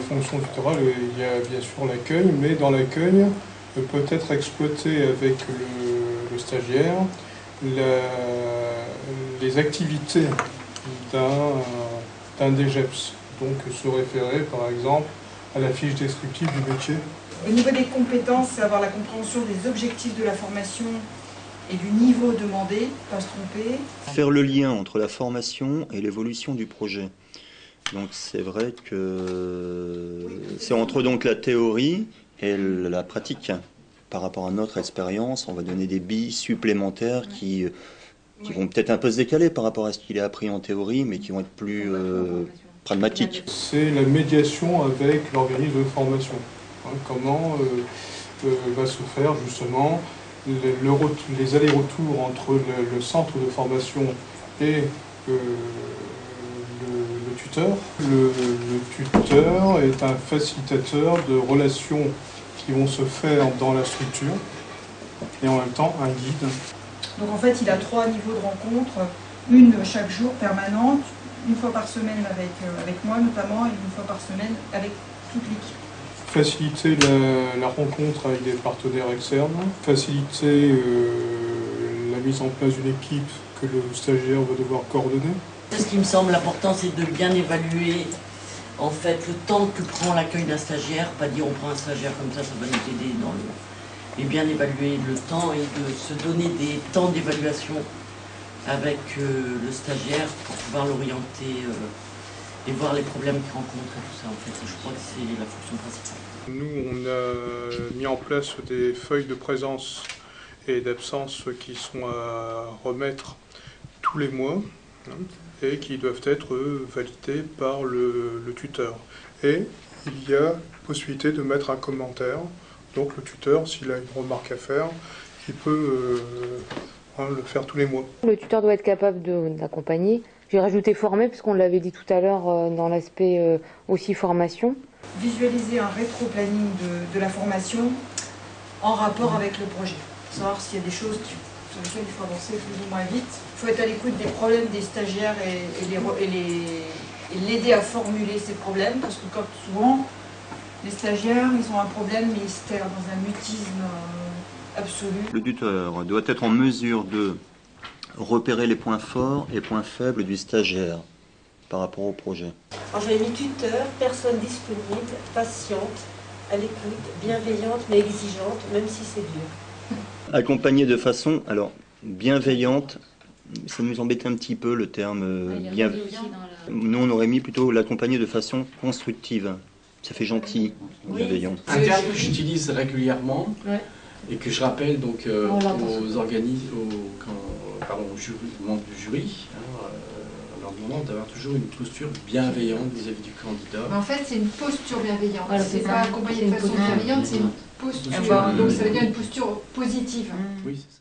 fonctions tutorales, il y a bien sûr l'accueil, mais dans l'accueil peut être exploité avec le stagiaire les activités d'un DGEPS. Donc se référer par exemple à la fiche descriptive du métier. Au niveau des compétences, c'est avoir la compréhension des objectifs de la formation et du niveau demandé, pas se tromper. Faire le lien entre la formation et l'évolution du projet. Donc c'est vrai que c'est entre donc la théorie et la pratique. Par rapport à notre expérience, on va donner des billes supplémentaires qui vont peut-être un peu se décaler par rapport à ce qu'il est appris en théorie, mais qui vont être plus pragmatiques. C'est la médiation avec l'organisme de formation. Comment va se faire justement les allers-retours entre le centre de formation et le tuteur. Le tuteur est un facilitateur de relations qui vont se faire dans la structure et en même temps un guide. Donc en fait, il a 3 niveaux de rencontres, une chaque jour permanente, une fois par semaine avec moi notamment et une fois par semaine avec toute l'équipe. Faciliter la rencontre avec des partenaires externes, faciliter la mise en place d'une équipe que le stagiaire va devoir coordonner. Ce qui me semble important, c'est de bien évaluer en fait le temps que prend l'accueil d'un stagiaire, pas dire on prend un stagiaire comme ça va nous aider dans le... Mais bien évaluer le temps et de se donner des temps d'évaluation avec le stagiaire pour pouvoir l'orienter et voir les problèmes qu'il rencontre et tout ça. En fait, je crois que c'est la fonction principale. Nous, on a mis en place des feuilles de présence et d'absence qui sont à remettre tous les mois et qui doivent être validées par le tuteur. Et il y a possibilité de mettre un commentaire. Donc le tuteur, s'il a une remarque à faire, il peut le faire tous les mois. Le tuteur doit être capable d'accompagner. J'ai rajouté former, puisqu'on l'avait dit tout à l'heure dans l'aspect aussi formation. Visualiser un rétro-planning de la formation en rapport avec le projet. Savoir s'il y a des choses sur lesquelles il faut avancer plus ou moins vite. Il faut être à l'écoute des problèmes des stagiaires et l'aider à formuler ces problèmes, parce que comme souvent, les stagiaires, ils ont un problème, mais ils se terrent dans un mutisme absolu. Le tuteur doit être en mesure de repérer les points forts et points faibles du stagiaire par rapport au projet. Alors j'avais mis tuteur, personne disponible, patiente, à l'écoute, bienveillante mais exigeante, même si c'est dur. Accompagner de façon, alors, bienveillante, ça nous embêtait un petit peu le terme bienveillant. Nous on aurait mis plutôt l'accompagner de façon constructive. Ça fait gentil, bienveillant. Un terme que j'utilise régulièrement et que je rappelle donc aux organismes, aux membres du jury, en leur demandant d'avoir toujours une posture bienveillante vis-à-vis du candidat. Mais en fait, c'est une posture bienveillante. Voilà, c'est pas accompagner de façon bienveillante, c'est une posture. Donc ça veut dire une posture positive. Oui, c'est ça.